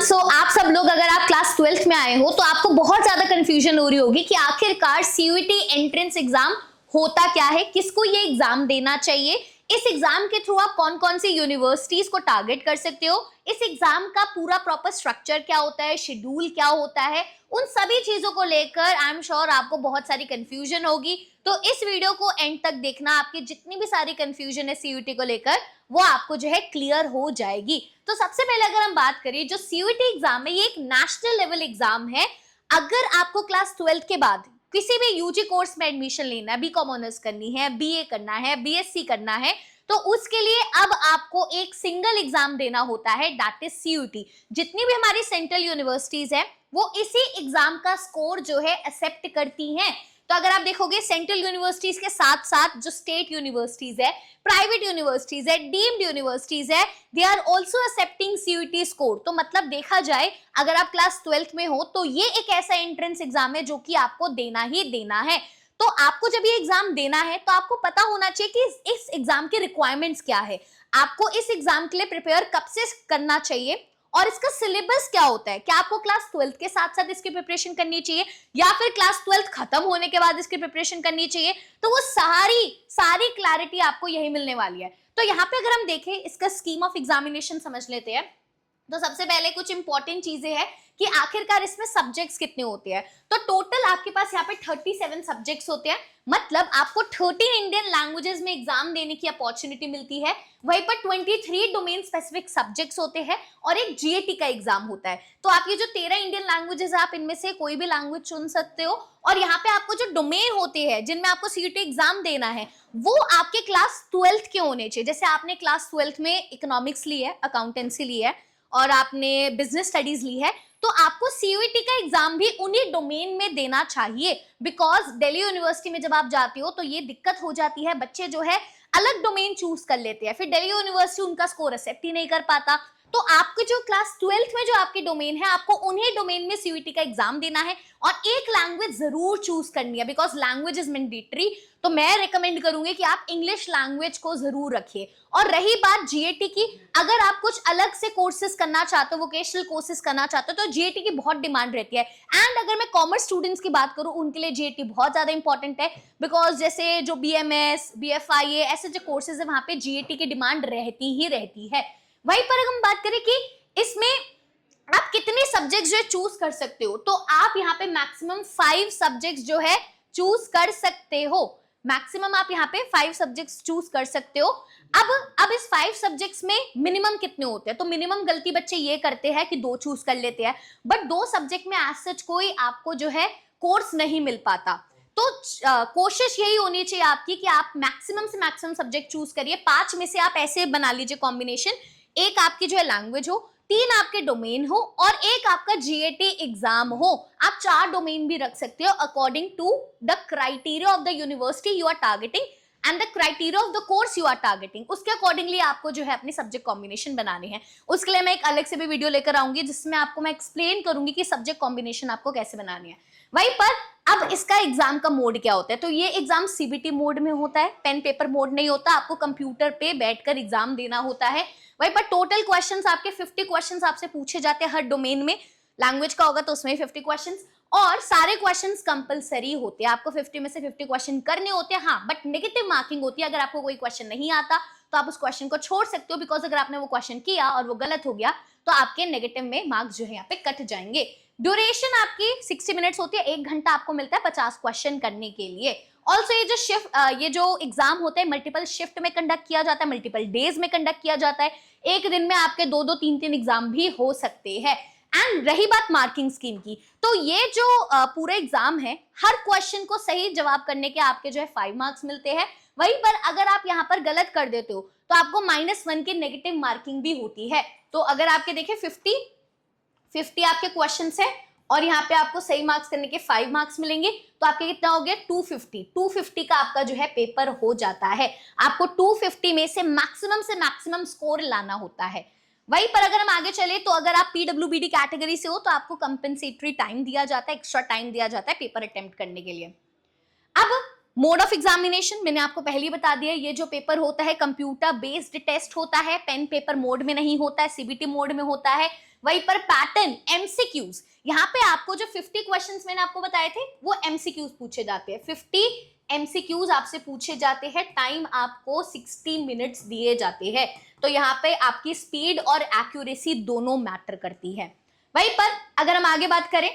आप सब लोग अगर आप क्लास 12th में आए हो तो आपको बहुत ज्यादा कंफ्यूजन हो रही होगी कि आखिरकार सीयूईटी एंट्रेंस एग्जाम होता क्या है, किसको ये एग्जाम देना चाहिए, इस एग्जाम के थ्रू आप कौन कौन सी यूनिवर्सिटीज को टारगेट कर सकते हो, इस एग्जाम का पूरा प्रॉपर स्ट्रक्चर क्या होता है, शेड्यूल क्या होता है, उन सभी चीजों को लेकर आई एम श्योर आपको बहुत सारी कंफ्यूजन होगी। तो इस वीडियो को एंड तक देखना, आपकी जितनी भी सारी कंफ्यूजन है सीयूईटी को लेकर वो आपको जो है क्लियर हो जाएगी। तो सबसे पहले अगर हम बात करें, जो सीयूईटी एग्जाम है ये एक नेशनल लेवल एग्जाम है। अगर आपको क्लास 12 के बाद किसी भी यूजी कोर्स में एडमिशन लेना है, बीकॉम ऑनर्स करनी है, बीए करना है, बीएससी करना है, तो उसके लिए अब आपको एक सिंगल एग्जाम देना होता है, दैट इज सीयूईटी। जितनी भी हमारी सेंट्रल यूनिवर्सिटीज है वो इसी एग्जाम का स्कोर जो है एक्सेप्ट करती हैं। तो अगर आप देखोगे सेंट्रल यूनिवर्सिटीज के साथ साथ जो स्टेट यूनिवर्सिटीज है, प्राइवेट यूनिवर्सिटीज है, डीम्ड यूनिवर्सिटीज है, they are also accepting CUET score. तो मतलब देखा जाए अगर आप क्लास 12th में हो तो ये एक ऐसा एंट्रेंस एग्जाम है जो कि आपको देना ही देना है। तो आपको जब ये एग्जाम देना है तो आपको पता होना चाहिए कि इस एग्जाम के रिक्वायरमेंट्स क्या है, आपको इस एग्जाम के लिए प्रिपेयर कब से करना चाहिए और इसका सिलेबस क्या होता है। क्या आपको क्लास 12th के साथ साथ इसकी प्रिपरेशन करनी चाहिए या फिर क्लास 12th खत्म होने के बाद इसकी प्रिपरेशन करनी चाहिए, तो वो सारी क्लैरिटी आपको यही मिलने वाली है। तो यहाँ पे अगर हम देखें इसका स्कीम ऑफ एग्जामिनेशन समझ लेते हैं। तो सबसे पहले कुछ इंपॉर्टेंट चीजें हैं कि आखिरकार इसमें सब्जेक्ट्स कितने होते हैं। तो टोटल आपके पास यहाँ पे 37 सब्जेक्ट्स होते हैं, मतलब आपको 13 इंडियन लैंग्वेजेस में एग्जाम देने की अपॉर्चुनिटी मिलती है। वहीं पर 23 डोमेन स्पेसिफिक सब्जेक्ट्स होते हैं और एक जीएटी का एग्जाम होता है। तो आप ये जो 13 इंडियन लैंग्वेजेस है आप इनमें से कोई भी लैंग्वेज चुन सकते हो और यहाँ पे आपको जो डोमेन होते हैं जिनमें आपको सीयूईटी एग्जाम देना है वो आपके क्लास 12th के होने चाहिए। जैसे आपने क्लास 12th में इकोनॉमिक्स ली है, अकाउंटेंसी ली है और आपने बिजनेस स्टडीज ली है, तो आपको सीयूईटी का एग्जाम भी उन्हीं डोमेन में देना चाहिए। बिकॉज दिल्ली यूनिवर्सिटी में जब आप जाते हो तो ये दिक्कत हो जाती है, बच्चे जो है अलग डोमेन चूज कर लेते हैं, फिर दिल्ली यूनिवर्सिटी उनका स्कोर एक्सेप्ट ही नहीं कर पाता। तो आपके जो क्लास 12th में जो आपकी डोमेन है आपको उन्हीं डोमेन में सीयूईटी का एग्जाम देना है और एक लैंग्वेज जरूर चूज करनी है, बिकॉज लैंग्वेज इज मैंडेटरी। तो मैं रिकमेंड करूंगी कि आप इंग्लिश लैंग्वेज को जरूर रखिए। और रही बात जीएटी की, अगर आप कुछ अलग से कोर्सेज करना चाहते हो, वोकेशनल कोर्सेज करना चाहते हो, तो जीएटी की बहुत डिमांड रहती है। एंड अगर मैं कॉमर्स स्टूडेंट्स की बात करूं उनके लिए जीएटी बहुत ज्यादा इंपॉर्टेंट है, बिकॉज जैसे जो बीएमएस, बीएफआईए ऐसे जो कोर्सेज है वहां पे जीएटी की डिमांड रहती ही रहती है। वहीं पर अगर हम बात करें कि इसमें आप कितने सब्जेक्ट्स जो है चूज कर सकते हो, तो आप यहाँ पे मैक्सिमम 5 सब्जेक्ट्स जो है चूज कर सकते हो। मैक्सिमम आप यहाँ पे 5 सब्जेक्ट्स चूज कर सकते हो। अब इस 5 सब्जेक्ट्स में मिनिमम कितने होते हैं, तो मिनिमम गलती बच्चे ये करते हैं कि 2 चूज कर लेते हैं, बट 2 सब्जेक्ट में एज सच कोई आपको जो है कोर्स नहीं मिल पाता। तो कोशिश यही होनी चाहिए आपकी कि आप मैक्सिमम से मैक्सिमम सब्जेक्ट चूज करिए। 5 में से आप ऐसे बना लीजिए कॉम्बिनेशन, एक आपकी जो है लैंग्वेज हो, 3 आपके डोमेन हो और एक आपका जीएटी एग्जाम हो। आप 4 डोमेन भी रख सकते हो according to the criteria of the university you are targeting and the criteria of the course you are targeting. उसके अकॉर्डिंगली आपको जो है अपने सब्जेक्ट कॉम्बिनेशन बनाने हैं। उसके लिए मैं एक अलग से भी वीडियो लेकर आऊंगी जिसमें आपको मैं एक्सप्लेन करूंगी कि सब्जेक्ट कॉम्बिनेशन आपको कैसे बनानी है। वहीं पर अब इसका एग्जाम का मोड क्या होता है, तो ये एग्जाम सीबीटी मोड में होता है, पेन पेपर मोड नहीं होता। आपको कंप्यूटर पे बैठकर एग्जाम देना होता है। वहीं पर टोटल क्वेश्चंस आपके 50 क्वेश्चंस आपसे पूछे जाते हैं हर डोमेन में। लैंग्वेज का होगा तो उसमें 50 क्वेश्चंस और सारे क्वेश्चंस कंपलसरी होते हैं। आपको 50 में से 50 क्वेश्चन करने होते हैं, हाँ, बट नेगेटिव मार्किंग होती है। अगर आपको कोई क्वेश्चन नहीं आता तो आप उस क्वेश्चन को छोड़ सकते हो, बिकॉज अगर आपने वो क्वेश्चन किया और वो गलत हो गया तो आपके नेगेटिव में मार्क्स जो है यहाँ पे कट जाएंगे। ड्यूरेशन आपकी 60 मिनट्स होती है, 1 घंटा आपको मिलता है 50 क्वेश्चन करने के लिए। ऑल्सो ये जो एग्जाम होता है मल्टीपल शिफ्ट में कंडक्ट किया जाता है, मल्टीपल डेज में कंडक्ट किया जाता है। एक दिन में आपके 2-2, 3-3 एग्जाम भी हो सकते हैं। एंड रही बात मार्किंग स्कीम की, तो ये जो पूरा एग्जाम है हर क्वेश्चन को सही जवाब करने के आपके जो है 5 मार्क्स मिलते हैं। वहीं पर अगर आप यहाँ पर गलत कर देते हो तो आपको -1 की नेगेटिव मार्किंग भी होती है। तो अगर आपके देखें 50 आपके क्वेश्चंस है और यहाँ पे आपको सही मार्क्स करने के 5 मार्क्स मिलेंगे, तो आपके कितना हो गया 250 का आपका जो है पेपर हो जाता है। आपको 250 में से मैक्सिमम स्कोर लाना होता है। वहीं पर अगर हम आगे चले तो अगर आप पीडब्ल्यूबीडी कैटेगरी से हो तो आपको कंपेंसेटरी टाइम दिया जाता है, एक्स्ट्रा टाइम दिया जाता है पेपर अटेम्प्ट करने के लिए। अब मोड ऑफ एग्जामिनेशन मैंने आपको पहले ही बता दिया, ये जो पेपर होता है कंप्यूटर बेस्ड टेस्ट होता है, पेन पेपर मोड में नहीं होता है, सीबीटी मोड में होता है। वहीं पर पैटर्न एमसीक्यूज, यहाँ पे आपको जो 50 क्वेश्चंस मैंने आपको बताए थे वो एमसीक्यूज पूछे जाते हैं। 50 एमसीक्यूज आपसे पूछे जाते हैं, टाइम आपको 60 मिनट्स दिए जाते हैं। तो यहाँ पे आपकी स्पीड और एक्यूरेसी दोनों मैटर करती है। वहीं पर अगर हम आगे बात करें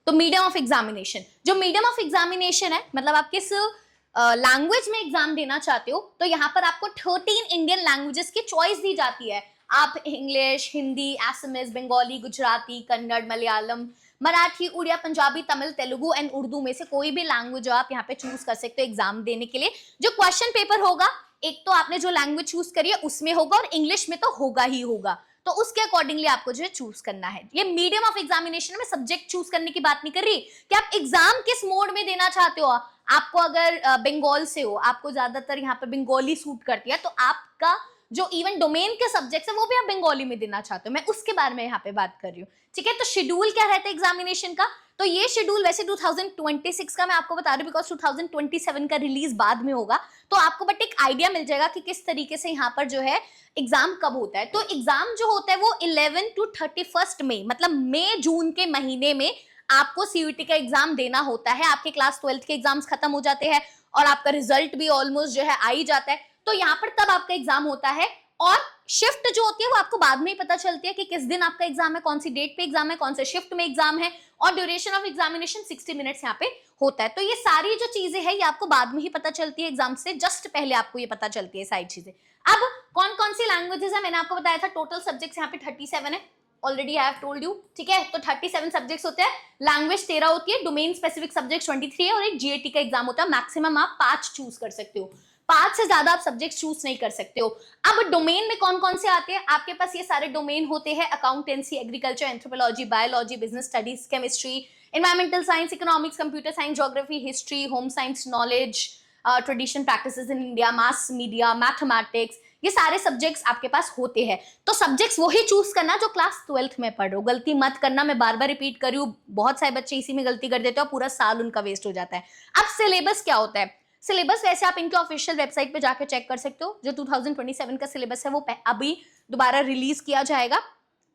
तो मीडियम ऑफ एग्जामिनेशन, जो मीडियम ऑफ एग्जामिनेशन है मतलब आप किस लैंग्वेज में एग्जाम देना चाहते हो, तो यहाँ पर आपको 13 इंडियन लैंग्वेजेस की चॉइस दी जाती है। आप इंग्लिश, हिंदी, असमीज, बंगाली, गुजराती, कन्नड़, मलयालम, मराठी, उड़िया, पंजाबी, तमिल, तेलुगु एंड उर्दू में से कोई भी लैंग्वेज आप यहाँ पे चूज कर सकते हो एग्जाम देने के लिए। जो क्वेश्चन पेपर होगा, एक तो आपने जो लैंग्वेज चूज करी है उसमें होगा और इंग्लिश में तो होगा ही होगा, तो उसके अकॉर्डिंगली आपको जो है चूज करना है। ये मीडियम ऑफ एग्जामिनेशन में सब्जेक्ट चूज करने की बात नहीं कर रही कि आप एग्जाम किस मोड में देना चाहते हो। आपको अगर बंगाल से हो, आपको ज्यादातर यहाँ पे बंगाली सूट करती है, तो आपका जो इवन डोमेन के सब्जेक्ट्स है वो भी आप बंगाली में देना चाहते हो, मैं उसके बारे में यहाँ पे बात कर रही हूँ। ठीक है, तो शेड्यूल क्या रहता है एग्जामिनेशन का, तो ये शेड्यूल वैसे 2026 का मैं आपको बता रही हूँ बिकॉज 2027 का रिलीज बाद में होगा, तो आपको बट एक आइडिया मिल जाएगा कि किस तरीके से यहाँ पर जो है एग्जाम कब होता है। तो एग्जाम जो होता है वो 11 to 31 मई, मतलब मई जून के महीने में आपको सीयूटी का एग्जाम देना होता है। आपके क्लास 12 के एग्जाम्स खत्म हो जाते हैं और आपका रिजल्ट भी ऑलमोस्ट जो है आ ही जाता है, तो यहाँ पर तब आपका एग्जाम होता है। और शिफ्ट जो होती है वो आपको बाद में ही पता चलती है कि किस दिन आपका एग्जाम है, कौन सी डेट पे एग्जाम है, कौन से शिफ्ट में एग्जाम है, और ड्यूरेशन ऑफ एग्जामिनेशन 60 मिनट्स यहाँ पे होता है। तो ये सारी जो चीजें हैं ये आपको बाद में ही पता चलती है, एग्जाम से जस्ट पहले आपको ये पता चलती है सारी चीजें। अब कौन कौन सी लैंग्वेजेस है मैंने आपको बताया था, टोटल सब्जेक्ट्स यहाँ पे 37 है, already I have told you. ठीक है, तो 37 सब्जेक्ट्स होते हैं, लैंग्वेज 13 होती है, डोमेन स्पेसिफिक सब्जेक्ट 23 है और एक जीएटी का एग्जाम होता है। मैक्सिमम आप 5 चूज कर सकते हो, 5 से ज्यादा आप सब्जेक्ट चूज नहीं कर सकते हो। अब डोमेन में कौन कौन से आते हैं, आपके पास ये सारे डोमेन होते हैं, accountancy, agriculture, anthropology, biology, business studies, chemistry, environmental science, economics, computer science, geography, history, home science, knowledge, tradition, practices in India, mass media, mathematics, ये सारे सब्जेक्ट्स आपके पास होते हैं। तो सब्जेक्ट्स वही चूज करना जो क्लास 12th में पढ़ रहे हो, गलती मत करना, मैं बार बार रिपीट कर रही हूँ, बहुत सारे बच्चे इसी में गलती कर देते हो, पूरा साल उनका वेस्ट हो जाता है। अब सिलेबस क्या होता है, सिलेबस वैसे आप इनके ऑफिशियल वेबसाइट पे जाकर चेक कर सकते हो, जो 2027 का सिलेबस है वो अभी दोबारा रिलीज किया जाएगा।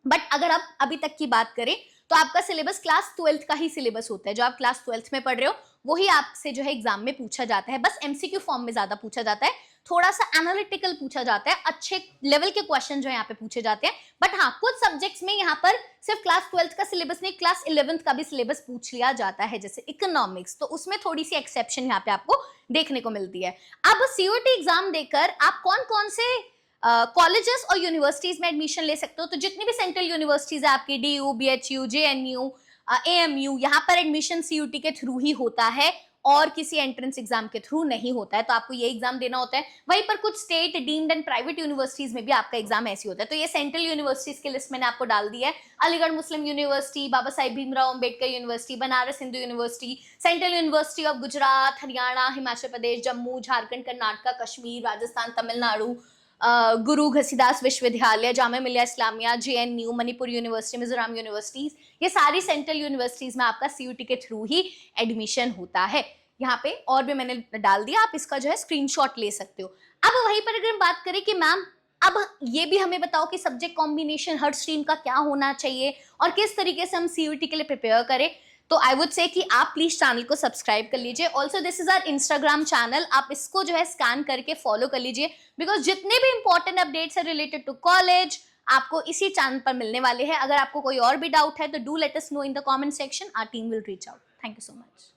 बट अगर आप अभी तक की बात करें तो आपका सिलेबस क्लास 12th का ही सिलेबस होता है, जो आप क्लास 12th में पढ़ रहे हो वही आपसे जो है एग्जाम में पूछा जाता है, बस एमसीक्यू फॉर्म में ज्यादा पूछा जाता है, थोड़ा सा एनालिटिकल पूछा जाता है, अच्छे लेवल के क्वेश्चन जो है यहाँ पे पूछे जाते हैं। बट हाँ, कुछ सब्जेक्ट्स में यहाँ पर सिर्फ क्लास 12th का सिलेबस नहीं, क्लास 11th का भी सिलेबस पूछ लिया जाता है, जैसे इकोनॉमिक्स, तो उसमें थोड़ी सी एक्सेप्शन यहाँ पे आपको देखने को मिलती है। अब सीयूटी एग्जाम देकर आप कौन कौन से कॉलेजेस और यूनिवर्सिटीज में एडमिशन ले सकते हो, तो जितनी भी सेंट्रल यूनिवर्सिटीज है आपकी, डीयू, बीएचयू, जेएनयू, एएमयू, यहाँ पर एडमिशन सीयूटी के थ्रू ही होता है और किसी एंट्रेंस एग्जाम के थ्रू नहीं होता है, तो आपको ये एग्जाम देना होता है। वहीं पर कुछ state deemed and private universities में भी आपका एग्जाम ऐसी होता है। तो ये सेंट्रल यूनिवर्सिटीज की लिस्ट मैंने आपको डाल दी है, Aligarh Muslim University, Baba Saheb Bhimrao Ambedkar University, Banaras Hindu University, Central University of Gujarat, Haryana, Himachal Pradesh, Jammu, Jharkhand, Karnataka, Kashmir, Rajasthan, Tamil Nadu, Guru Ghasidas विश्वविद्यालय, Jamia Millia Islamia, JNU, Manipur University, Mizoram universities, ये सारी सेंट्रल यूनिवर्सिटीज में आपका सीयूटी के थ्रू ही एडमिशन होता है। यहाँ पे और भी मैंने डाल दिया, आप इसका जो है स्क्रीनशॉट ले सकते हो। अब वहीं पर अगर हम बात करें कि मैम अब ये भी हमें बताओ कि सब्जेक्ट कॉम्बिनेशन हर स्ट्रीम का क्या होना चाहिए और किस तरीके से हम सीयूटी के लिए प्रिपेयर करें, तो आई वुड से कि आप प्लीज चैनल को सब्सक्राइब कर लीजिए। Also this is our Instagram channel, आप इसको जो है स्कैन करके फॉलो कर लीजिए, बिकॉज जितने भी इंपॉर्टेंट अपडेट्स है रिलेटेड टू कॉलेज आपको इसी चैनल पर मिलने वाले हैं। अगर आपको कोई और भी डाउट है तो do let us know in the comment section, our team will reach out. Thank you so much.